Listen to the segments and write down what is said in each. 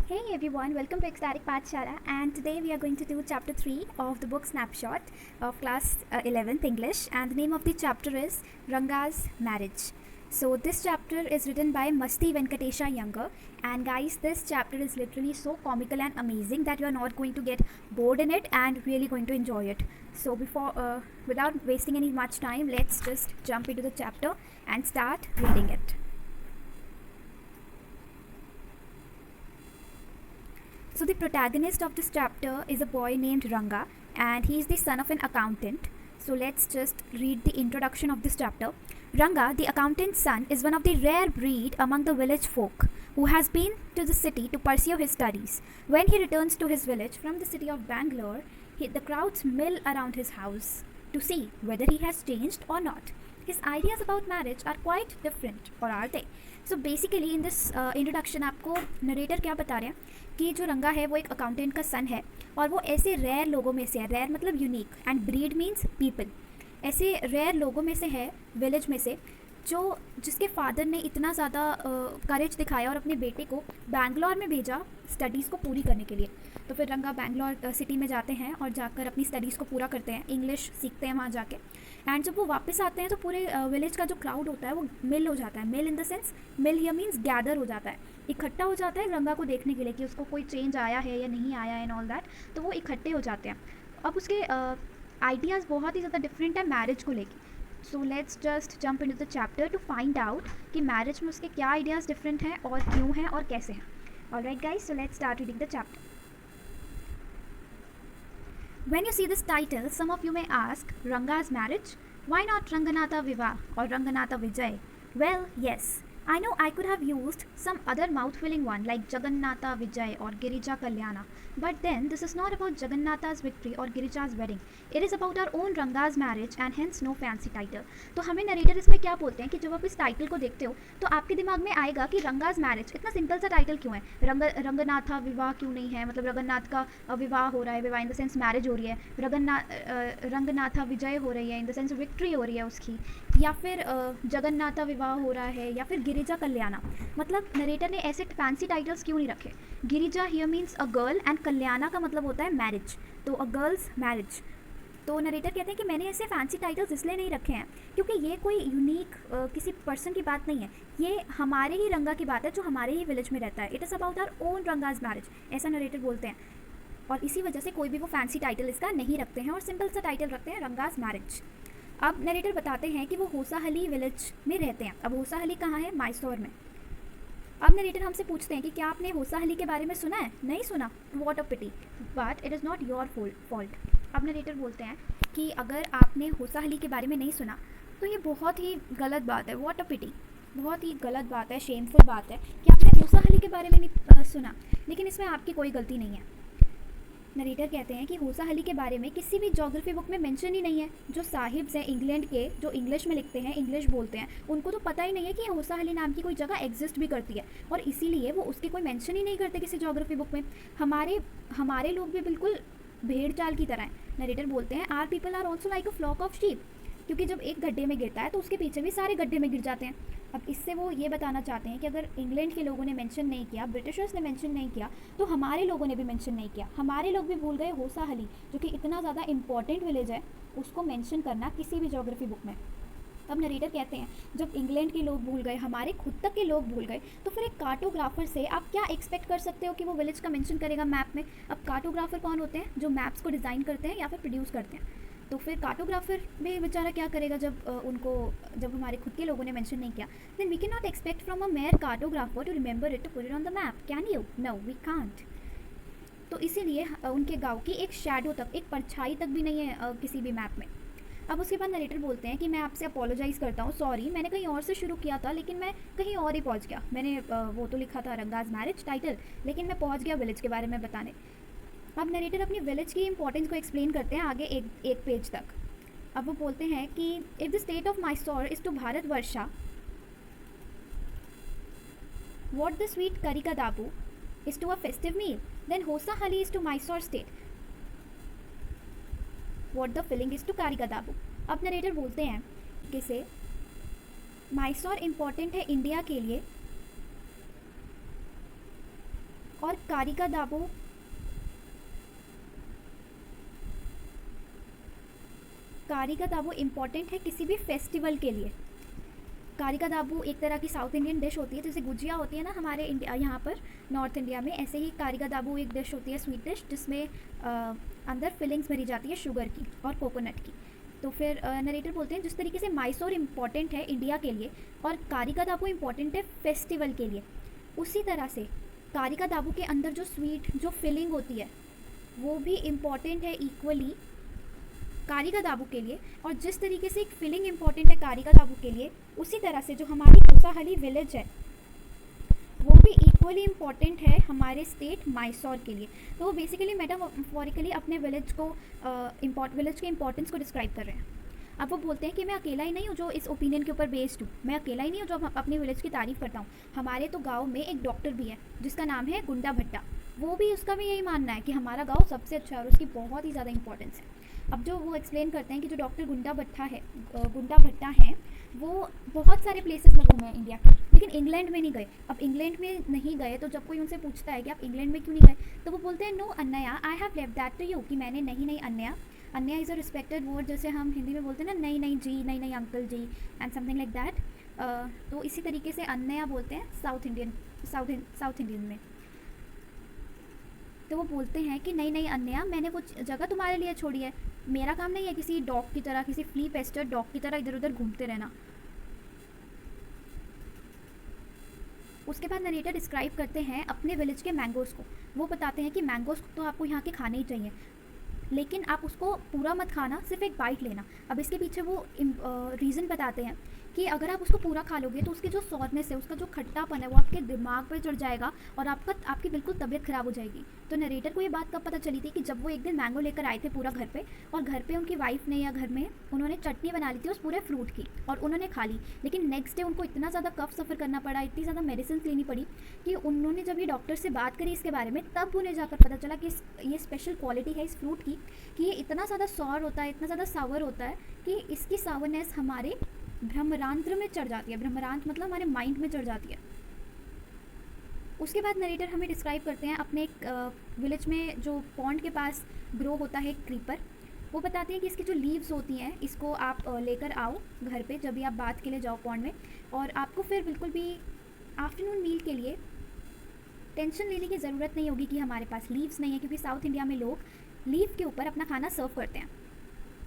Hey everyone, welcome to Ecstatic Pathshala, and today we are going to do chapter 3 of the book Snapshot of class 11th English, and the name of the chapter is Ranga's Marriage. So this chapter is written by Masti Venkatesha Younger, and guys, this chapter is literally so comical and amazing that you are not going to get bored in it and really going to enjoy it. So without wasting any much time, let's just jump into the chapter and start reading it. So the protagonist of this chapter is a boy named Ranga, and he is the son of an accountant. So let's just read the introduction of this chapter. Ranga, the accountant's son, is one of the rare breed among the village folk who has been to the city to pursue his studies. When he returns to his village from the city of Bangalore, the crowds mill around his house to see whether he has changed or not. His ideas about marriage are quite different, or are they? So basically in this introduction आपको narrator क्या बता रहे हैं कि जो रंगा है वो एक अकाउंटेंट का सन है और वो ऐसे रेयर लोगों में से है. रेयर मतलब unique, and breed means people. ऐसे रेयर लोगों में से है, विलेज में से, जिसके फादर ने इतना ज़्यादा करेज दिखाया और अपने बेटे को बैंगलोर में भेजा स्टडीज़ को पूरी करने के लिए. तो फिर रंगा बैंगलोर सिटी में जाते हैं और जाकर अपनी स्टडीज़ को पूरा करते हैं, इंग्लिश सीखते हैं वहाँ जाके. एंड जब वो वापस आते हैं तो पूरे विलेज का जो क्राउड होता है वो मिल हो जाता है. मिल इन द सेंस, मिल हियर मीन्स गैदर हो जाता है, इकट्ठा हो जाता है रंगा को देखने के लिए कि उसको कोई चेंज आया है या नहीं आया एंड ऑल दैट. तो वो इकट्ठे हो जाते हैं. अब उसके आइडियाज़ बहुत ही ज़्यादा डिफरेंट है मैरिज को लेके. सो let's just jump into the chapter two find out कि मैरिज में उसके क्या आइडियाज़ डिफरेंट हैं और क्यों हैं और कैसे हैं. Alright guys, so let's start reading the chapter. When you see this title, some of you may ask, Ranga's marriage? Why not Ranganatha Vivah or Ranganatha Vijay? Well, yes. I know I could have used some other mouth-filling one like Jagannatha Vijay or Girija Kalyana. But then, this is not about Jagannatha's victory or Girija's wedding. It is about our own Ranga's marriage and hence no fancy title. तो हमें narrator इसमें क्या बोलते हैं कि जब आप इस टाइटल को देखते हो तो आपके दिमाग में आएगा कि रंगाज मैरिज, इतना सिंपल सा टाइटल क्यों है. रंगनाथा विवाह क्यों नहीं है, मतलब रंगनाथ का विवाह हो रहा है, विवाह इन द सेंस मैरिज हो रही है. रंगनाथा विजय हो रही है इन द सेंस विक्ट्री हो रही है उसकी, या फिर जगन्नाथा विवाह हो रहा है, या फिर गिरिजा कल्याणा. मतलब नरेटर ने ऐसे फैंसी टाइटल्स क्यों नहीं रखे. Girija here means a girl and Kalyana का मतलब होता है मैरिज, तो अ गर्ल्स मैरिज. तो नरेटर कहते हैं कि मैंने ऐसे फैंसी टाइटल्स इसलिए नहीं रखे हैं क्योंकि ये कोई यूनिक किसी पर्सन की बात नहीं है, ये हमारे ही रंगा की बात है जो हमारे ही विलेज में रहता है. It is about our own Ranga's marriage, ऐसा नरेटर बोलते हैं. और इसी वजह से कोई भी वो फैंसी टाइटल इसका नहीं रखते हैं और सिंपल सा टाइटल रखते हैं, रंगाज मैरिज. अब नरेटर बताते हैं कि वो होसाहली विलेज में रहते हैं. अब होसाहली कहाँ है, मैसूर में. अब नरेटर हमसे पूछते हैं कि क्या आपने होसाहली के बारे में सुना है. नहीं सुना, what a pity, but it is not your fault. अब नरेटर बोलते हैं कि अगर आपने होसाहली के बारे में नहीं सुना तो ये बहुत ही गलत बात है. वॉट अ पिटी, बहुत ही गलत बात है, शेमफुल बात है कि आपने होसाहली के बारे में नहीं सुना. लेकिन इसमें आपकी कोई गलती नहीं है. नरेटर कहते हैं कि होसाहली के बारे में किसी भी जोग्राफी बुक में मेंशन ही नहीं है. जो साहिब्स हैं इंग्लैंड के, जो इंग्लिश में लिखते हैं, इंग्लिश बोलते हैं, उनको तो पता ही नहीं है कि होसाहली नाम की कोई जगह एग्जिस्ट भी करती है, और इसीलिए वो उसकी कोई मेंशन ही नहीं करते किसी जोग्राफी बुक में. हमारे लोग भी बिल्कुल भेड़ चाल की तरह हैं. नरेटर बोलते हैं are people are also like a flock of sheep, क्योंकि जब एक गड्ढे में गिरता है तो उसके पीछे भी सारे गड्ढे में गिर जाते हैं. अब इससे वो ये बताना चाहते हैं कि अगर इंग्लैंड के लोगों ने मेंशन नहीं किया, ब्रिटिशर्स ने मेंशन नहीं किया, तो हमारे लोगों ने भी मेंशन नहीं किया. हमारे लोग भी भूल गए होसाहली, जो कि इतना ज़्यादा इंपॉर्टेंट विलेज है, उसको मेंशन करना किसी भी जोग्राफी बुक में. अब नरेटर कहते हैं जब इंग्लैंड के लोग भूल गए, हमारे खुद तक के लोग भूल गए, तो फिर एक कार्टोग्राफर से आप क्या एक्सपेक्ट कर सकते हो कि वो विलेज का मेंशन करेगा मैप में. अब कार्टोग्राफर कौन होते हैं, जो मैप्स को डिज़ाइन करते हैं या फिर प्रोड्यूस करते हैं. तो फिर कार्टोग्राफर में बेचारा क्या करेगा जब हमारे खुद के लोगों ने मेंशन नहीं किया. Then we can not expect from a mere cartographer to remember it to put it on the map, can you. No, we can't. तो इसीलिए उनके गांव की एक शैडो तक, एक परछाई तक भी नहीं है किसी भी मैप में. अब उसके बाद नरेटर बोलते हैं कि मैं आपसे अपोलोजाइज़ करता हूँ, सॉरी, मैंने कहीं और से शुरू किया था लेकिन मैं कहीं और ही पहुँच गया. मैंने वो तो लिखा था रंगाज मैरिज टाइटल, लेकिन मैं पहुँच गया विलेज के बारे में बताने. अब नरेटर अपनी विलेज की इंपॉर्टेंस को एक्सप्लेन करते हैं आगे एक पेज तक. अब वो बोलते हैं कि if the state of Mysore is to Bharatavarsha what the sweet karikadabu is to a festive meal, then Hosahalli is to Mysore state what the filling is to Karikadabu. अब नरेटर बोलते हैं कि से मैसूर इम्पॉर्टेंट है इंडिया के लिए और कारिका दाबो, कारिका दाबो इम्पॉर्टेंट है किसी भी फेस्टिवल के लिए। कारिका दाबू एक तरह की साउथ इंडियन डिश होती है, जैसे गुजिया होती है ना हमारे इंडिया यहाँ पर नॉर्थ इंडिया में, ऐसे ही कारिका दाबू एक डिश होती है, स्वीट डिश, जिसमें अंदर फिलिंग्स भरी जाती है शुगर की और कोकोनट की। तो फिर नरेटर बोलते हैं जिस तरीके से माइसोर इम्पॉर्टेंट है इंडिया के लिए और कारिका दाबू इम्पॉर्टेंट है फेस्टिवल के लिए, उसी तरह से कारिका दाबू के अंदर जो स्वीट जो फिलिंग होती है वो भी इम्पॉर्टेंट है इक्वली कारिका दाबू के लिए। और जिस तरीके से एक फिलिंग इम्पॉर्टेंट है कारिका दाबू के लिए, उसी तरह से जो हमारी कोसाहली विलेज है वो भी इक्वली इम्पॉर्टेंट है हमारे स्टेट माइसोर के लिए। तो वो बेसिकली मेटाफोरिकली अपने विलेज को विलेज के इंपॉर्टेंस को डिस्क्राइब कर रहे हैं। अब वो बोलते हैं कि मैं अकेला ही नहीं हूँ जो इस ओपिनियन के ऊपर बेस्ड हूँ, मैं अकेला ही नहीं हूँ जो अपने विलेज की तारीफ़ करता हूँ। हमारे तो गाँव में एक डॉक्टर भी है जिसका नाम है गुंडा भट्टा, वो भी उसका भी यही मानना है कि हमारा गाँव सबसे अच्छा है और उसकी बहुत ही ज़्यादा इंपॉर्टेंस है। अब जो वो एक्सप्लेन करते हैं कि जो डॉक्टर गुंडा भट्टा हैं वो बहुत सारे प्लेसेस में घूमे हैं इंडिया के, लेकिन इंग्लैंड में नहीं गए। अब इंग्लैंड में नहीं गए तो जब कोई उनसे पूछता है कि आप इंग्लैंड में क्यों नहीं गए, तो वो बोलते हैं no Annayya, I have left that to you, कि मैंने नहीं Annayya, Annayya is a respected word, जैसे हम हिंदी में बोलते हैं ना नहीं जी, नहीं uncle ji and something like that. तो इसी तरीके से अन्नया बोलते हैं साउथ इंडियन में। तो वो बोलते हैं कि नहीं अन्नया, मैंने वो जगह तुम्हारे लिए छोड़ी है, मेरा काम नहीं है किसी डॉग की तरह, किसी फ्ली पेस्टर डॉग की तरह इधर उधर घूमते रहना। उसके बाद नरेटर डिस्क्राइब करते हैं अपने विलेज के मैंगोज़ को। वो बताते हैं कि मैंगोज़ तो आपको यहाँ के खाने ही चाहिए, लेकिन आप उसको पूरा मत खाना, सिर्फ एक बाइट लेना। अब इसके पीछे वो रीज़न बताते हैं कि अगर आप उसको पूरा खा लोगे तो उसकी जो सॉरनेस है, उसका जो खट्टापन है वो आपके दिमाग पर चढ़ जाएगा और आपकी बिल्कुल तबीयत ख़राब हो जाएगी। तो नरेटर को ये बात कब पता चली थी कि जब वो एक दिन मैंगो लेकर आए थे पूरा घर पे, और घर पे उनकी वाइफ ने या घर में उन्होंने चटनी बना ली थी उस पूरे फ्रूट की और उन्होंने खा ली, लेकिन नेक्स्ट डे उनको इतना ज़्यादा कफ सफ़र करना पड़ा, इतनी ज़्यादा मेडिसिन लेनी पड़ी कि उन्होंने जब ये डॉक्टर से बात करी इसके बारे में, तब उन्हें जाकर पता चला कि ये स्पेशल क्वालिटी है इस फ्रूट की कि ये इतना ज़्यादा सॉर होता है, इतना ज़्यादा सावर होता है कि इसकी सावरनेस हमारे भ्रमरांत्र में चढ़ जाती है। भ्रमरांत मतलब हमारे माइंड में चढ़ जाती है। उसके बाद नरेटर हमें डिस्क्राइब करते हैं अपने एक विलेज में जो पॉन्ड के पास ग्रो होता है क्रीपर। वो बताते हैं कि इसकी जो लीव्स होती हैं इसको आप लेकर आओ घर पे जब भी आप बात के लिए जाओ पॉन्ड में, और आपको फिर बिल्कुल भी आफ्टरनून मील के लिए टेंशन लेने की ज़रूरत नहीं होगी कि हमारे पास लीव्स नहीं है, क्योंकि साउथ इंडिया में लोग लीव के ऊपर अपना खाना सर्व करते हैं।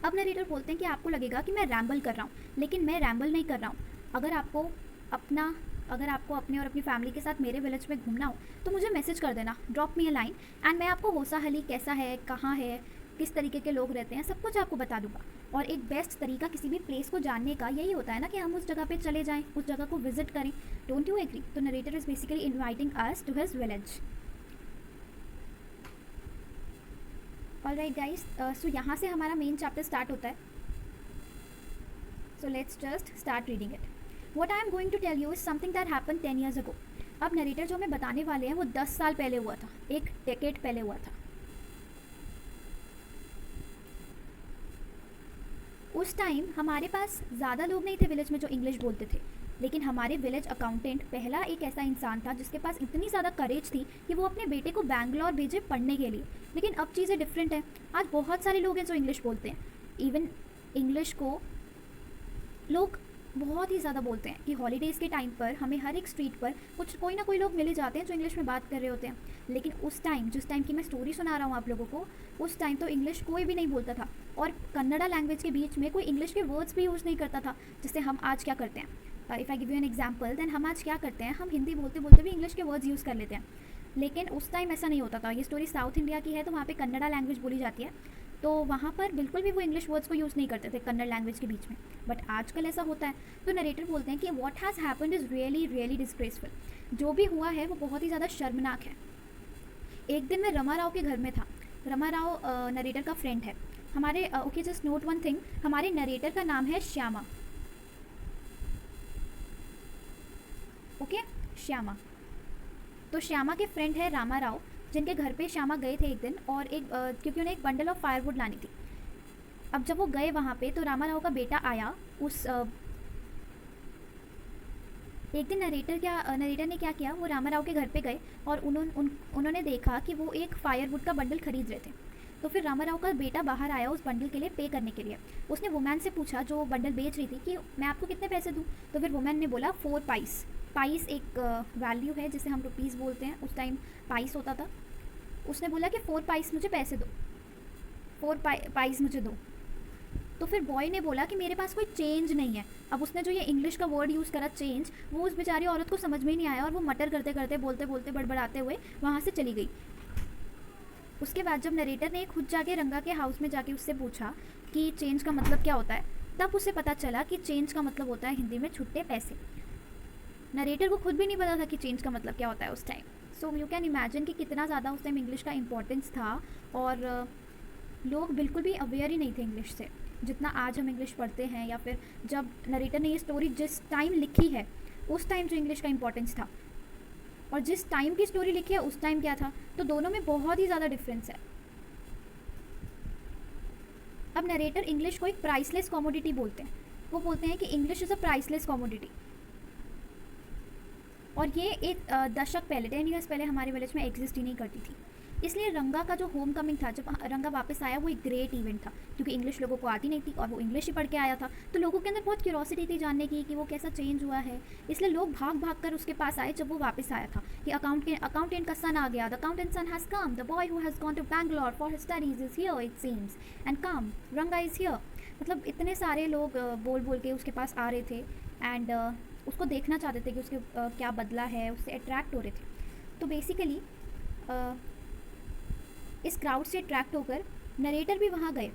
अब नरेटर बोलते हैं कि आपको लगेगा कि मैं रैम्बल कर रहा हूँ, लेकिन मैं रैम्बल नहीं कर रहा हूँ। अगर आपको अपने और अपनी फैमिली के साथ मेरे विलेज में घूमना हो तो मुझे मैसेज कर देना, drop me a line, and मैं आपको होसाहली कैसा है, कहाँ है, किस तरीके के लोग रहते हैं, सब कुछ आपको बता दूंगा। और एक बेस्ट तरीका किसी भी प्लेस को जानने का यही होता है ना कि हम उस जगह पे चले जाएं, उस जगह को विजिट करें। Don't you agree? तो narrator is basically inviting us to his village. Alright guys, so यहाँ से हमारा मेन चैप्टर स्टार्ट होता है। So let's just start reading it. What I am going to tell you is something that happened 10 years ago. अब narrator जो हमें बताने वाले हैं वो 10 साल पहले हुआ था, एक डेकेड पहले हुआ था। उस टाइम हमारे पास ज़्यादा लोग नहीं थे विलेज में जो इंग्लिश बोलते थे, लेकिन हमारे विलेज अकाउंटेंट पहला एक ऐसा इंसान था जिसके पास इतनी ज़्यादा करेज थी कि वो अपने बेटे को बैंगलोर भेजे पढ़ने के लिए। लेकिन अब चीज़ें डिफरेंट हैं। आज बहुत सारे लोग हैं जो इंग्लिश बोलते हैं। इवन इंग्लिश को लोग बहुत ही ज़्यादा बोलते हैं कि हॉलीडेज़ के टाइम पर हमें हर एक स्ट्रीट पर कोई ना कोई लोग मिले जाते हैं जो इंग्लिश में बात कर रहे होते हैं। लेकिन उस टाइम, जिस टाइम की मैं स्टोरी सुना रहा हूँ आप लोगों को, उस टाइम तो इंग्लिश कोई भी नहीं बोलता था, और कन्नड़ा लैंग्वेज के बीच में कोई इंग्लिश के वर्ड्स भी यूज़ नहीं करता था। जैसे हम आज क्या करते हैं, if I give you an example, then हम आज क्या करते हैं, हम हिंदी बोलते बोलते भी इंग्लिश के वर्ड्स यूज़ कर लेते हैं। लेकिन उस टाइम ऐसा नहीं होता था। ये स्टोरी साउथ इंडिया की है, तो वहाँ पे कन्नड़ा लैंग्वेज बोली जाती है, तो वहाँ पर बिल्कुल भी वो इंग्लिश वर्ड्स को यूज़ नहीं करते थे कन्नड़ लैंग्वेज के बीच में। बट आजकल ऐसा होता है। तो नरेटर बोलते हैं कि what has happened is really really disgraceful. जो भी हुआ है वो बहुत ही ज़्यादा शर्मनाक है। एक दिन मैं रमा राव के घर में था। रमा राव नरेटर का फ्रेंड है हमारे। Okay, just note one thing, हमारे नरेटर का नाम है श्यामा। ओके, श्यामा। तो श्यामा के फ्रेंड है रामा राव, जिनके घर पे श्यामा गए थे एक दिन, और क्योंकि उन्हें एक बंडल ऑफ फायरवुड लानी थी। अब जब वो गए वहाँ पे तो रामा राव का बेटा आया एक दिन नरेटर ने क्या किया, वो रामाराव के घर पे गए और उन्होंने देखा कि वो एक फायरवुड का बंडल खरीद रहे थे। तो फिर रामाराव का बेटा बाहर आया उस बंडल के लिए पे करने के लिए। उसने वुमैन से पूछा जो बंडल बेच रही थी कि मैं आपको कितने पैसे दूँ। तो फिर वुमैन ने बोला 4 पाइस। पाइस एक वैल्यू है जिसे हम रुपीज़ बोलते हैं, उस टाइम पाइस होता था। उसने बोला कि 4 पाइस मुझे पैसे दो, 4 पाइस मुझे दो। तो फिर बॉय ने बोला कि मेरे पास कोई चेंज नहीं है। अब उसने जो ये इंग्लिश का वर्ड यूज़ करा चेंज, वो उस बेचारी औरत को समझ में ही नहीं आया और वो मटर करते करते बोलते बोलते बड़बड़ाते हुए वहाँ से चली गई। उसके बाद जब नरेटर ने खुद जाके रंगा के हाउस में जाके उससे पूछा कि चेंज का मतलब क्या होता है, तब उसे पता चला कि चेंज का मतलब होता है हिंदी में छुट्टे पैसे। नरेटर को खुद भी नहीं पता था कि चेंज का मतलब क्या होता है उस time. So you can imagine कि कितना ज़्यादा उस टाइम इंग्लिश का इम्पोर्टेंस था और लोग बिल्कुल भी अवेयर ही नहीं थे इंग्लिश से जितना आज हम इंग्लिश पढ़ते हैं। या फिर जब नरेटर ने ये स्टोरी जिस टाइम लिखी है उस टाइम जो इंग्लिश का इम्पोर्टेंस था और जिस टाइम की स्टोरी लिखी है उस टाइम क्या था, तो दोनों में बहुत ही ज़्यादा डिफरेंस है। अब नरेटर इंग्लिश को एक प्राइसलेस कमोडिटी बोलते हैं। वो बोलते हैं कि English is a priceless commodity. और ये एक दशक पहले 10 ईयर्स पहले हमारे विलेज में एग्जिस्ट ही नहीं करती थी। इसलिए रंगा का जो होम कमिंग था, जब रंगा वापस आया, वो एक ग्रेट इवेंट था क्योंकि इंग्लिश लोगों को आती नहीं थी और वो इंग्लिश ही पढ़ के आया था। तो लोगों के अंदर बहुत क्यूरोसिटी थी जानने की कि वो कैसा चेंज हुआ है। इसलिए लोग भाग भाग कर उसके पास आए जब वो वापस आया था कि अकाउंटेंट का सन आ गया, the accountant son has come, the boy who has gone to Bangalore for his studies is here it seems and come, Ranga is here. मतलब इतने सारे लोग बोल बोल के उसके पास आ रहे थे एंड उसको देखना चाहते थे कि उसके क्या बदला है, उससे अट्रैक्ट हो रहे थे। तो बेसिकली इस क्राउड से अट्रैक्ट होकर नरेटर भी वहाँ गए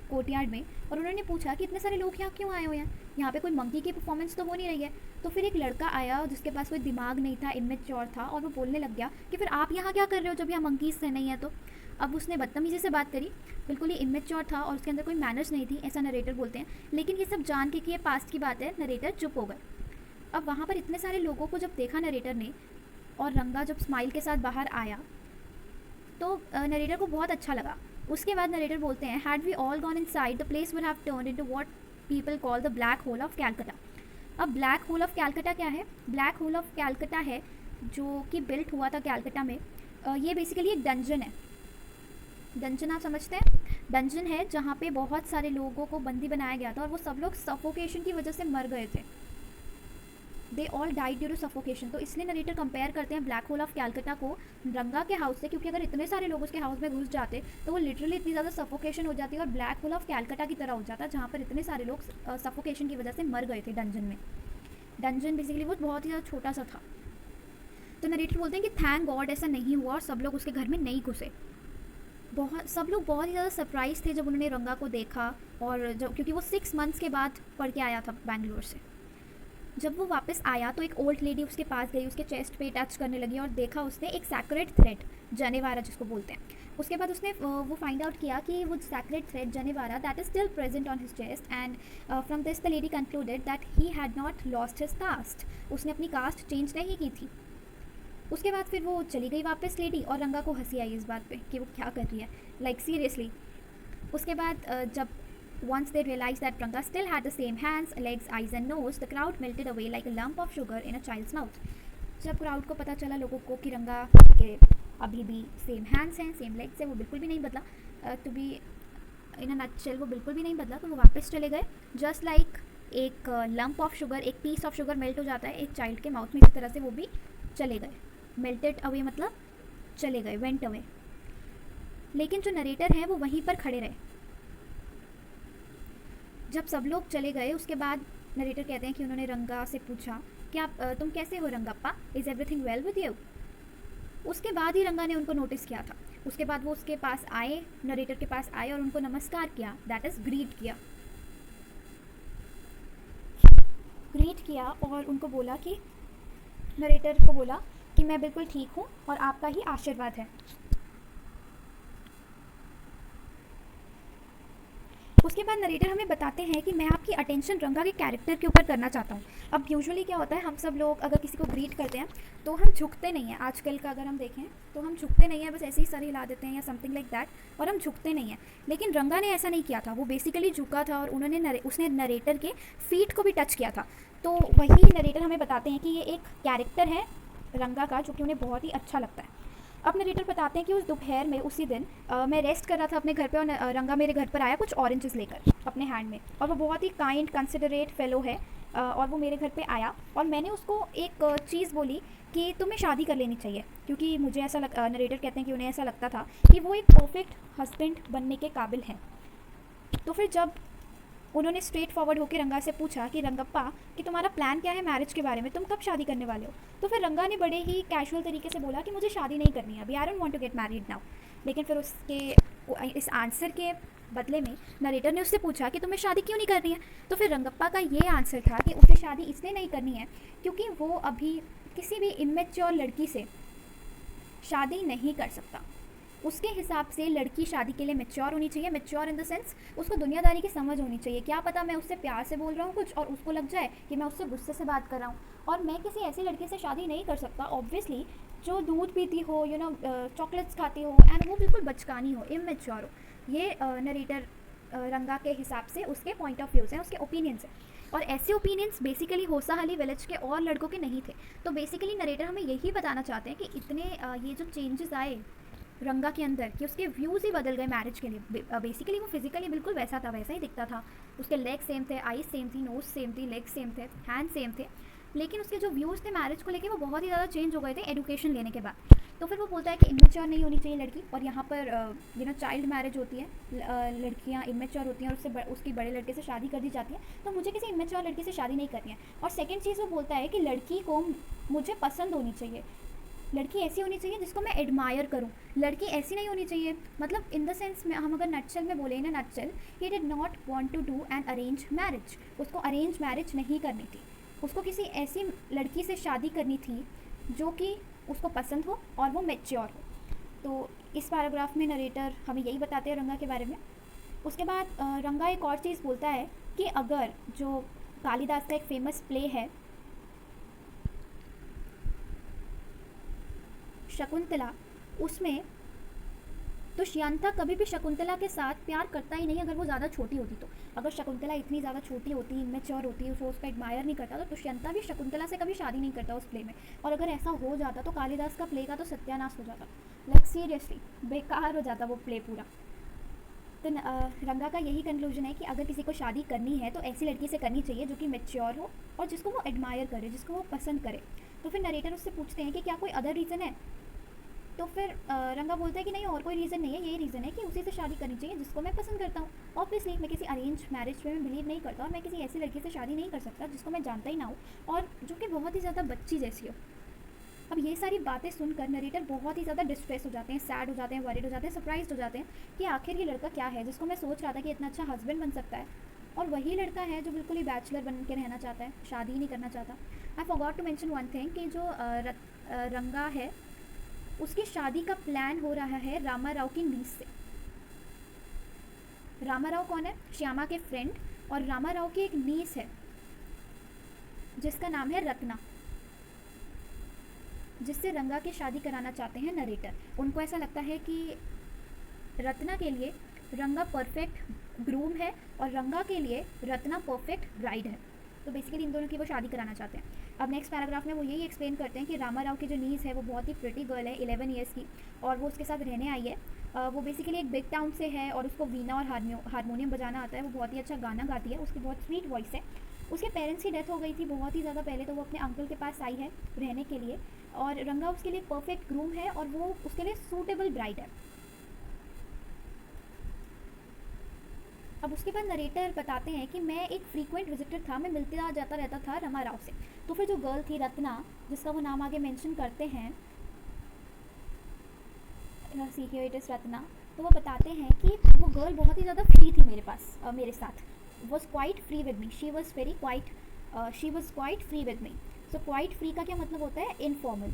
कोर्टयार्ड में और उन्होंने पूछा कि इतने सारे लोग यहाँ क्यों आए हुए हैं, यहाँ पे कोई मंकी की परफॉर्मेंस तो हो नहीं रही है। तो फिर एक लड़का आया जिसके पास कोई दिमाग नहीं था, इमेच्योर था, और वो बोलने लग गया कि फिर आप यहाँ क्या कर रहे हो जब यहाँ मंकीज से नहीं है। तो अब उसने बदतमीजी से बात करी, बिल्कुल ही इमेच्योर था और उसके अंदर कोई मैनर्स नहीं थी, ऐसा नरेटर बोलते हैं। लेकिन ये सब जान के कि ये पास्ट की बात है, नरेटर चुप हो गए। अब वहाँ पर इतने सारे लोगों को जब देखा नरेटर ने और रंगा जब स्माइल के साथ बाहर आया तो नरेटर को बहुत अच्छा लगा। उसके बाद नरेटर बोलते हैं, had we all gone inside the place would have turned into what people call the black hole of Calcutta. अब ब्लैक होल ऑफ कैलकटा क्या है? ब्लैक होल ऑफ कैलकटा है जो कि बिल्ट हुआ था कैलकटा में। ये बेसिकली एक डंजन है। डंजन आप समझते हैं? डंजन है जहाँ पे बहुत सारे लोगों को बंदी बनाया गया था और वो सब लोग सफोकेशन की वजह से मर गए थे। They all died due to suffocation. तो इसलिए नरेटर कंपेयर करते हैं ब्लैक होल ऑफ कैलकटा को रंगा के हाउस से, क्योंकि अगर इतने सारे लोग उसके हाउस में घुस जाते तो वो लिटरली इतनी ज़्यादा सफोकेशन हो जाती और ब्लैक होल ऑफ कैलकटा की तरह हो जाता, जहाँ पर इतने सारे लोग सफोकेशन की वजह से मर गए थे डंजन में। डंजन बेसिकली वो बहुत ही ज़्यादा छोटा सा था। तो नरेटर बोलते हैं कि थैंक गॉड ऐसा नहीं हुआ और सब लोग उसके घर में नहीं घुसे। सब लोग बहुत ही ज़्यादा सरप्राइज थे जब उन्होंने रंगा को देखा, और जब क्योंकि वो 6 मंथ्स के बाद पढ़ के आया था बैंगलोर से। जब वो वापस आया तो एक ओल्ड लेडी उसके पास गई, उसके चेस्ट पे टच करने लगी और देखा उसने एक सैक्रेड थ्रेड, जनेवारा जिसको बोलते हैं। उसके बाद उसने वो फाइंड आउट किया कि वो sacred thread janivara that is still present on his chest and from this the lady concluded that he had not lost his caste. उसने अपनी कास्ट चेंज नहीं की थी। उसके बाद फिर वो चली गई वापस लेडी और रंगा को हंसी आई इस बात पे कि वो क्या कर रही है, लाइक सीरियसली। उसके बाद जब once they realized that Ranga still had the same hands, legs, eyes and nose, the crowd melted away like a lump of sugar in a child's mouth. जब क्राउड को पता चला लोगों को कि रंगा के अभी भी सेम हैंड्स हैं, सेम लेग्स है, वो बिल्कुल भी नहीं बदला, to be in a nutshell वो बिल्कुल भी नहीं बदला, तो वो वापस चले गए। जस्ट लाइक एक लंप ऑफ शुगर, एक पीस ऑफ शुगर मेल्ट हो जाता है एक चाइल्ड के माउथ में, इसी तरह से वो भी चले गए। मेल्टेड अवे मतलब चले गए, वेंट अवे। लेकिन जो नरेटर हैं वो वहीं पर खड़े रहे। जब सब लोग चले गए उसके बाद नरेटर कहते हैं कि उन्होंने रंगा से पूछा कि आप तुम कैसे हो Rangappa, is everything well with you. उसके बाद ही रंगा ने उनको नोटिस किया था। उसके बाद वो उसके पास आए, नरेटर के पास आए और उनको नमस्कार किया, दैट इज़ ग्रीट किया और उनको बोला कि नरेटर को बोला कि मैं बिल्कुल ठीक हूँ और आपका ही आशीर्वाद है। उसके बाद नरेटर हमें बताते हैं कि मैं आपकी अटेंशन रंगा के कैरेक्टर के ऊपर करना चाहता हूँ। अब यूजुअली क्या होता है, हम सब लोग अगर किसी को ग्रीट करते हैं तो हम झुकते नहीं हैं। आजकल का अगर हम देखें तो हम झुकते नहीं हैं, बस ऐसे ही सर हिला देते हैं या समथिंग लाइक दैट, और हम झुकते नहीं हैं। लेकिन रंगा ने ऐसा नहीं किया था, वो बेसिकली झुका था और उसने नरेटर के फीट को भी टच किया था। तो वही नरेटर हमें बताते हैं कि ये एक कैरेक्टर है रंगा का जो कि उन्हें बहुत ही अच्छा लगता है। अब नरेटर बताते हैं कि उस दोपहर में उसी दिन मैं रेस्ट कर रहा था अपने घर पे और रंगा मेरे घर पर आया कुछ ऑरेंजेस लेकर अपने हैंड में, और वो बहुत ही काइंड कंसिडरेट फेलो है। और वो मेरे घर पे आया और मैंने उसको एक चीज़ बोली कि तुम्हें शादी कर लेनी चाहिए, क्योंकि मुझे ऐसा नरेटर कहते हैं कि उन्हें ऐसा लगता था कि वो एक परफेक्ट हस्बैंड बनने के काबिल हैं। तो फिर जब उन्होंने स्ट्रेट फॉरवर्ड होकर रंगा से पूछा कि रंगप्पा कि तुम्हारा प्लान क्या है मैरिज के बारे में, तुम कब शादी करने वाले हो, तो फिर रंगा ने बड़े ही कैजुअल तरीके से बोला कि मुझे शादी नहीं करनी है अभी, I don't want to get married now. लेकिन फिर इस आंसर के बदले में नरेटर ने उससे पूछा कि तुम्हें शादी क्यों नहीं करनी है, तो फिर रंगप्पा का ये आंसर था कि उसे शादी इसलिए नहीं करनी है क्योंकि वो अभी किसी भी इमेच्योर लड़की से शादी नहीं कर सकता। उसके हिसाब से लड़की शादी के लिए मैच्योर होनी चाहिए। मैच्योर इन द सेंस उसको दुनियादारी की समझ होनी चाहिए। क्या पता मैं उससे प्यार से बोल रहा हूँ कुछ और उसको लग जाए कि मैं उससे गुस्से से बात कर रहा हूँ, और मैं किसी ऐसी लड़की से शादी नहीं कर सकता ऑब्वियसली जो दूध पीती हो, चॉकलेट्स खाती हो एंड वो बिल्कुल बचकानी हो, इमेच्योर हो। ये नरेटर रंगा के हिसाब से उसके पॉइंट ऑफ व्यूज़ हैं, उसके ओपिनियंस हैं, और ऐसे ओपिनियंस बेसिकली होसाहली विलेज के और लड़कों के नहीं थे। तो बेसिकली नरेटर हमें यही बताना चाहते हैं कि इतने ये जो चेंजेस आए रंगा के अंदर कि उसके व्यूज़ ही बदल गए मैरिज के लिए। बेसिकली वो फिजिकली बिल्कुल वैसा था, वैसा ही दिखता था, उसके लेग सेम थे, आईज सेम थी, नोज सेम थी, लेग सेम थे, हैंड सेम थे, लेकिन उसके जो व्यूज़ थे मैरिज को लेके वो बहुत ही ज़्यादा चेंज हो गए थे एडुकेशन लेने के बाद। तो फिर वो बोलता है कि इमेच्योर नहीं होनी चाहिए लड़की, और यहाँ पर चाइल्ड मैरिज होती है, लड़कियाँ इमेच्योर होती हैं और उसकी बड़े लड़के से शादी कर दी जाती है, तो मुझे किसी इमेच्योर लड़की से शादी नहीं करनी है। और सेकेंड चीज़ वो बोलता है कि लड़की को मुझे पसंद होनी चाहिए, लड़की ऐसी होनी चाहिए जिसको मैं एडमायर करूं, लड़की ऐसी नहीं होनी चाहिए, मतलब इन द सेंस में हम अगर नटचल में बोले ना, नटचल he did not want to do an arrange marriage. उसको अरेंज मैरिज नहीं करनी थी, उसको किसी ऐसी लड़की से शादी करनी थी जो कि उसको पसंद हो और वो मैच्योर हो। तो इस पैराग्राफ में नरेटर हमें यही बताते हैं रंगा के बारे में। उसके बाद रंगा एक और चीज़ बोलता है कि अगर जो कालिदास का एक फेमस प्ले है शकुंतला, उसमें दुष्यंता कभी भी शकुंतला के साथ प्यार करता ही नहीं अगर वो ज़्यादा छोटी होती। तो अगर शकुंतला इतनी ज़्यादा छोटी होती, इमेच्योर होती, वो उसका एडमायर नहीं करता, तो दुष्यंता भी शकुंतला से कभी शादी नहीं करता उस प्ले में। और अगर ऐसा हो जाता तो कालिदास का प्ले का तो सत्यानाश हो जाता, लाइक सीरियसली बेकार हो जाता वो प्ले पूरा। तो रंगा का यही कंक्लूजन है कि अगर किसी को शादी करनी है तो ऐसी लड़की से करनी चाहिए जो कि मैच्योर हो और जिसको वो एडमायर करे, जिसको वो पसंद करे। तो फिर नरेटर उससे पूछते हैं कि क्या कोई अदर रीज़न है, तो फिर रंगा बोलता है कि नहीं और कोई रीज़न नहीं है, यही रीज़न है कि उसी से शादी करनी चाहिए जिसको मैं पसंद करता हूँ। ऑब्वियसली मैं किसी अरेंज मैरिज में बिलीव नहीं करता, और मैं किसी ऐसी लड़की से शादी नहीं कर सकता जिसको मैं जानता ही ना हूँ और जो कि बहुत ही ज़्यादा बच्ची जैसी हो। अब ये सारी बातें सुनकर नरेटर बहुत ही ज़्यादा डिस्ट्रेस हो जाते हैं, सैड हो जाते हैं, वरीड हो जाते हैं, सरप्राइज हो जाते हैं कि आखिर ये लड़का क्या है जिसको मैं सोच रहा था कि इतना अच्छा हस्बैंड बन सकता है, और वही लड़का है जो बिल्कुल ही बैचलर बन के रहना चाहता है, शादी ही नहीं करना चाहता। I forgot to mention one thing कि जो रंगा है उसकी शादी का प्लान हो रहा है रामा राव की नीस से। रामा राव कौन है? श्यामा के फ्रेंड, और रामा राव की एक नीस है जिसका नाम है रत्ना, जिससे रंगा की शादी कराना चाहते हैं नरेटर। उनको ऐसा लगता है कि रत्ना के लिए रंगा परफेक्ट ग्रूम है और रंगा के लिए रत्ना परफेक्ट ब्राइड है। तो बेसिकली इन दोनों की वो शादी कराना चाहते हैं। अब नेक्स्ट पैराग्राफ में वो यही एक्सप्लेन करते हैं कि रामा राव की जो नीस है वो बहुत ही प्रिटी गर्ल है, 11 ईयर्स की, और वो उसके साथ रहने आई है। वो बेसिकली एक बिग टाउन से है और उसको वीणा और हारमोनियम बजाना आता है। वो बहुत ही अच्छा गाना गाती है, उसकी बहुत स्वीट वॉइस है। उसके पेरेंट्स की डेथ हो गई थी बहुत ही ज़्यादा पहले, तो वो अपने अंकल के पास आई है रहने के लिए, और रंगा उसके लिए परफेक्ट ग्रूम है और वो उसके लिए सूटेबल ब्राइड है। अब उसके बाद नरेटर बताते हैं कि मैं एक फ्रीक्वेंट विजिटर था, मैं मिलता जाता रहता था रमा राव से। तो फिर जो गर्ल थी रत्ना, जिसका वो नाम आगे मेंशन करते हैं, सीखिए इट इज़ रत्ना, तो वो बताते हैं कि वो गर्ल बहुत ही ज़्यादा फ्री थी मेरे पास, मेरे साथ was quite free with me, she was quite free with me. So quite free का क्या मतलब होता है? इनफॉर्मल,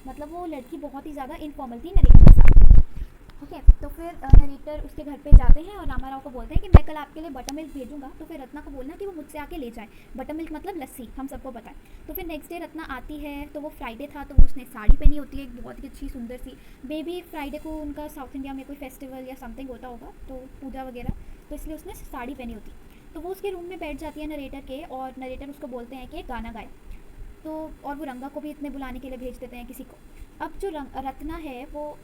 मतलब वो लड़की बहुत ही ज़्यादा इनफॉर्मल थी नरेटर के साथ। ओके तो फिर नरेटर उसके घर पे जाते हैं और रामाराव को बोलते हैं कि मैं कल आपके लिए बटर मिल्क भेजूंगा, तो फिर रत्ना को बोलना कि वो मुझसे आके ले जाए। बटर मिल्क मतलब लस्सी, हम सबको पता है। तो फिर नेक्स्ट डे रत्ना आती है, तो वो फ्राइडे था, तो वो उसने साड़ी पहनी होती है, एक बहुत ही अच्छी सुंदर सी। बेबी फ्राइडे को उनका साउथ इंडिया में कोई फेस्टिवल या समथिंग होता होगा, तो पूजा वगैरह, तो इसलिए उसने साड़ी पहनी होती। तो वो उसके रूम में बैठ जाती है नरेटर के, और नरेटर उसको बोलते हैं कि एक गाना गाए। तो और वो रंगा को भी इतने बुलाने के लिए भेज देते हैं किसी को। अब जो रत्ना है वो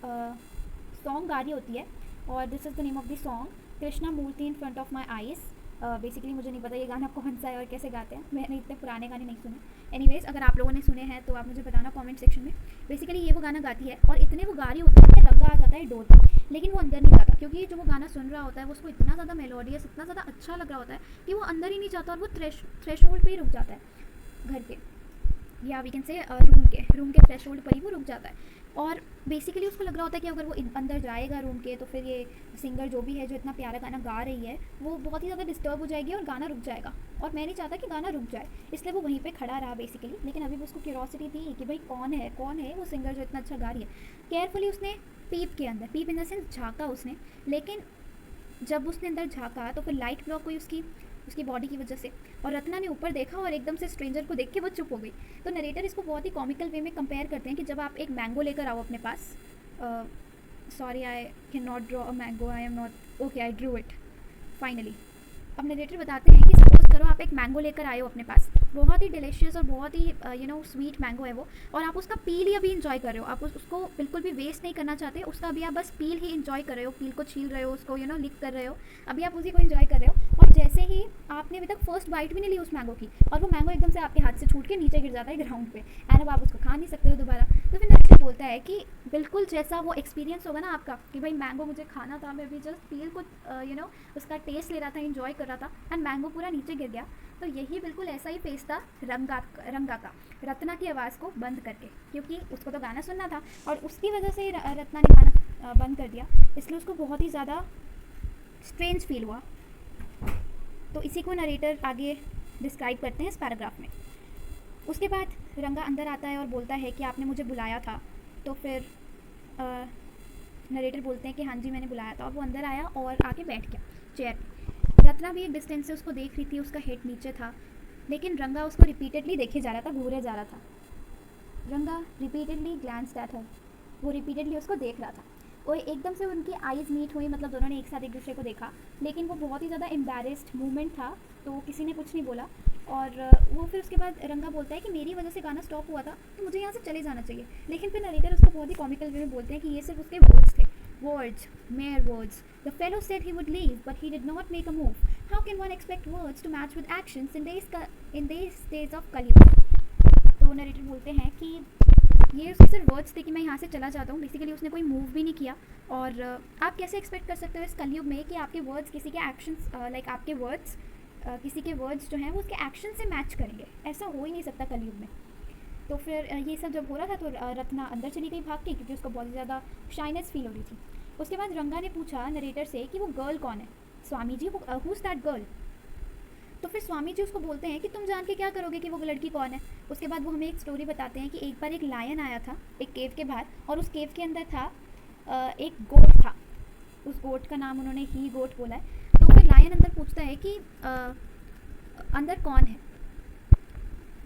सॉन्ग गा रही होती है, और this is the name of the song, Krishna Murthy in front of my eyes. Basically मुझे नहीं पता ये गाना कौन सा है और कैसे गाते हैं, मैंने इतने पुराने गाने नहीं सुने। एनीवेज, अगर आप लोगों ने सुने हैं तो आप मुझे बताना कमेंट सेक्शन में। बेसिकली ये वो गाना गाती है, और इतने वो गा रही होती है कि रंगा आ जाता है डोर पर, लेकिन वो अंदर नहीं जाता, क्योंकि जो वो गाना सुन रहा होता है वो उसको इतना ज़्यादा मेलोडियस, इतना ज़्यादा अच्छा लग रहा होता है कि वो अंदर ही नहीं जाता, और वो थ्रेश होल्ड पर ही रुक जाता है घर के, या वी कैन से रूम के थ्रेशोल्ड पर ही वो रुक जाता है। और बेसिकली उसको लग रहा होता है कि अगर वो अंदर जाएगा रूम के, तो फिर ये सिंगर जो भी है, जो इतना प्यारा गाना गा रही है, वो बहुत ही ज़्यादा डिस्टर्ब हो जाएगी और गाना रुक जाएगा, और मैं नहीं चाहता कि गाना रुक जाए, इसलिए वो वहीं पे खड़ा रहा बेसिकली। लेकिन अभी भी उसको क्यूरोसिटी थी कि भाई कौन है वो सिंगर जो इतना अच्छा गा रही है। केयरफुली उसने पीप के अंदर, पीप इन द सेंस झाँका उसने, लेकिन जब उसने अंदर झाँका तो फिर लाइट ब्लॉक हुई उसकी बॉडी की वजह से, और रत्ना ने ऊपर देखा और एकदम से स्ट्रेंजर को देख के वो चुप हो गई। तो नरेटर इसको बहुत ही कॉमिकल वे में कंपेयर करते हैं कि जब आप एक मैंगो लेकर आओ अपने पास, sorry I can not draw a mango, I am not okay, I drew it finally. अब नरेटर बताते हैं कि सपोज करो आप एक मैंगो लेकर आए हो अपने पास, बहुत ही डिलीशियस और बहुत ही स्वीट मैंगो है वो, और आप उसका पील ही अभी इंजॉय कर रहे हो, आप उसको बिल्कुल भी वेस्ट नहीं करना चाहते, उसका अभी आप बस पील ही इंजॉय कर रहे हो, पील को छील रहे हो, उसको लिक कर रहे हो, अभी आप उसी को इंजॉय कर रहे हो। और जैसे ही आपने अभी तक फर्स्ट बाइट भी नहीं ली उस मैंगो की, और वो मैंगो एकदम से आपके हाथ से छूट के नीचे गिर जाता है ग्राउंड पे, एंड अब आप उसको खा नहीं सकते हो दोबारा। तो फिर नरेटर बोलता है कि बिल्कुल जैसा वो एक्सपीरियंस होगा ना आपका, कि भाई मैंगो मुझे खाना था, मैं अभी जस्ट पील को उसका टेस्ट ले रहा था, इंजॉय कर रहा था, एंड मैंगो पूरा नीचे गिर गया, तो यही बिल्कुल ऐसा ही फेस था रंगा का, रत्ना की आवाज़ को बंद करके, क्योंकि उसको तो गाना सुनना था, और उसकी वजह से रत्ना ने गाना बंद कर दिया, इसलिए उसको बहुत ही ज़्यादा स्ट्रेंज फील हुआ। तो इसी को नरेटर आगे डिस्क्राइब करते हैं इस पैराग्राफ में। उसके बाद रंगा अंदर आता है और बोलता है कि आपने मुझे बुलाया था। तो फिर नरेटर बोलते हैं कि हाँ जी मैंने बुलाया था, और वो अंदर आया और आके बैठ गया चेयर पर। रत्ना भी एक डिस्टेंस से उसको देख रही थी, उसका हेड नीचे था, लेकिन रंगा उसको रिपीटेडली देखे जा रहा था, घूरे जा रहा था। रंगा रिपीटेडली ग्लैंस्ड एट हर, वो रिपीटेडली उसको देख रहा था, और एकदम से उनकी आईज़ मीट हुई, मतलब दोनों ने एक साथ एक दूसरे को देखा, लेकिन वो बहुत ही ज़्यादा एम्बैरेस्ड मूवमेंट था, तो किसी ने कुछ नहीं बोला। और वो फिर उसके बाद रंगा बोलता है कि मेरी वजह से गाना स्टॉप हुआ था, तो मुझे यहाँ से चले जाना चाहिए। लेकिन फिर नरेटर उसको बहुत ही कॉमिकल वे में बोलते हैं कि ये सिर्फ उसके वर्ड्स थे, words, mere words. The fellow said he would leave, but he did not make a move. How can one expect words to match with actions in these days of Kaliyug? तो narrator बोलते हैं कि ये उसके सिर्फ words थे कि मैं यहाँ से चला जाता हूँ, बेसिकली उसने कोई मूव भी नहीं किया। और आप कैसे एक्सपेक्ट कर सकते हो इस कलयुग में कि आपके वर्ड्स किसी के एक्शंस, लाइक आपके वर्ड्स किसी के वर्ड्स जो हैं वो उसके एक्शन से मैच करेंगे, ऐसा हो ही नहीं सकता कलयुग में। तो फिर ये सब जब हो रहा था तो रत्ना अंदर चली गई भाग के, क्योंकि उसको बहुत ज़्यादा शाइनेस फील हो रही थी। उसके बाद रंगा ने पूछा नरेटर से कि वो गर्ल कौन है, Swami ji who is that girl. तो फिर स्वामी जी उसको बोलते हैं कि तुम जान के क्या करोगे कि वो लड़की कौन है। उसके बाद वो हमें एक स्टोरी बताते हैं कि एक बार एक लायन आया था एक केव के बाहर, और उस केव के अंदर था एक गोट था, उस गोट का नाम उन्होंने ही गोट बोला है। तो फिर लायन अंदर पूछता है कि अंदर कौन है।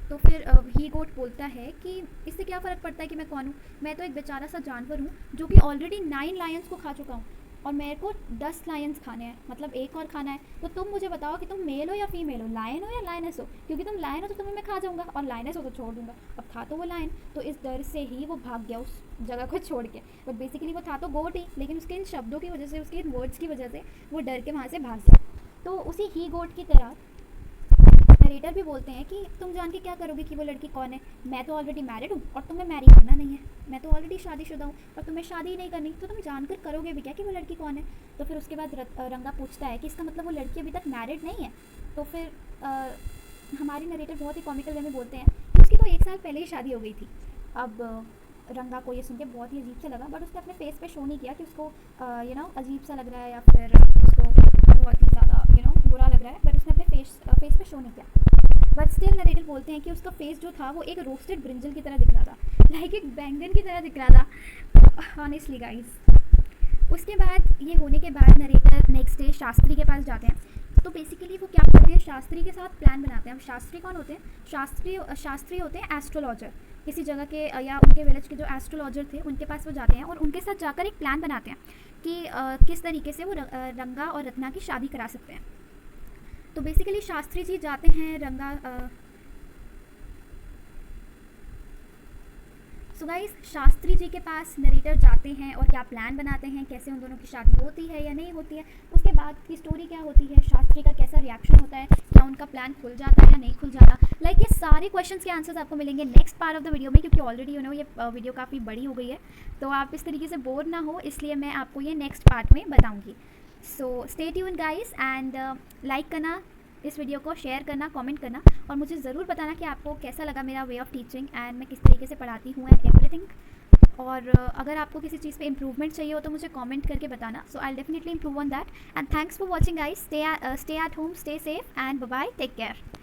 तो फिर ही गोट बोलता है कि इससे क्या फ़र्क पड़ता है कि मैं कौन हूँ, मैं तो एक बेचारा सा जानवर हूँ जो कि ऑलरेडी 9 लायंस को खा चुका हूँ, और मेरे को 10 लायंस खाने हैं, मतलब एक और खाना है। तो तुम मुझे बताओ कि तुम मेल हो या फीमेल हो, लायन हो या लायनस हो, क्योंकि तुम लायन हो तो तुम्हें मैं खा जाऊँगा, और लायनस हो तो छोड़ दूँगा। अब था तो वो लायन, तो इस डर से ही वो भाग गया उस जगह को छोड़ के, बट बेसिकली वो था तो गोट ही, लेकिन उसके इन शब्दों की वजह से, उसके इन वर्ड्स की वजह से वो डर के वहाँ से भाग गया। तो उसी ही गोट की तरह नरेटर भी बोलते हैं कि तुम जान के क्या करोगे कि वो लड़की कौन है, मैं तो ऑलरेडी मैरिड हूँ और तुम्हें मैरी करना नहीं है, मैं तो ऑलरेडी शादीशुदा हूँ और तुम्हें शादी ही नहीं करनी, तो तुम जानकर करोगे भी क्या कि वो लड़की कौन है। तो फिर उसके बाद रंगा पूछता है कि इसका मतलब वो लड़की अभी तक मैरिड नहीं है। तो फिर हमारी नरेटर बहुत ही कॉमिकल वे में बोलते हैं कि उसकी तो 1 साल पहले ही शादी हो गई थी। अब रंगा को ये सुन के बहुत ही अजीब सा लगा, बट उसने अपने फेस पे शो नहीं किया कि उसको अजीब सा लग रहा है या फिर उसको बहुत ही ज़्यादा बुरा लग रहा है, बट उसने अपने फेस पे शो नहीं किया। बट स्टिल नरेटर बोलते हैं कि उसका फेस जो था वो एक रोस्टेड ब्रिंजल की तरह दिख रहा था, लाइक एक बैंगन की तरह दिख रहा था, ऑनेस्टली गाइस। उसके बाद ये होने के बाद नरेटर नेक्स्ट डे शास्त्री के पास जाते हैं। तो बेसिकली वो क्या करते हैं, शास्त्री के साथ प्लान बनाते हैं। अब शास्त्री कौन होते हैं, शास्त्री होते हैं एस्ट्रोलॉजर। किसी जगह के या उनके विलेज के जो एस्ट्रोलॉजर थे उनके पास वो जाते हैं और उनके साथ जाकर एक प्लान बनाते हैं कि किस तरीके से वो रंगा और रत्ना की शादी करा सकते हैं। तो बेसिकली शास्त्री जी जाते हैं सो गाइस, शास्त्री जी के पास नरेटर जाते हैं और क्या प्लान बनाते हैं, कैसे उन दोनों की शादी होती है या नहीं होती है। उसके बाद की स्टोरी क्या होती है, शास्त्री का कैसा रिएक्शन होता है, क्या उनका प्लान खुल जाता है या नहीं खुल जाता। लाइक ये सारे क्वेश्चंस के आंसर्स आपको मिलेंगे next part of the video में, क्योंकि ऑलरेडी ये वीडियो काफ़ी बड़ी हो गई है, तो आप इस तरीके से बोर ना हो, इसलिए मैं आपको ये नेक्स्ट पार्ट में बताऊँगी। So stay tuned guys, and like करना इस वीडियो को, शेयर करना, कमेंट करना, और मुझे ज़रूर बताना कि आपको कैसा लगा मेरा वे ऑफ टीचिंग एंड मैं किस तरीके से पढ़ाती हूँ एंड एवरीथिंग। और अगर आपको किसी चीज़ पे इम्प्रूवमेंट चाहिए हो तो मुझे कमेंट करके बताना। So I definitely improve on that, and thanks for watching guys. Stay at home, stay safe, and bye bye, take care.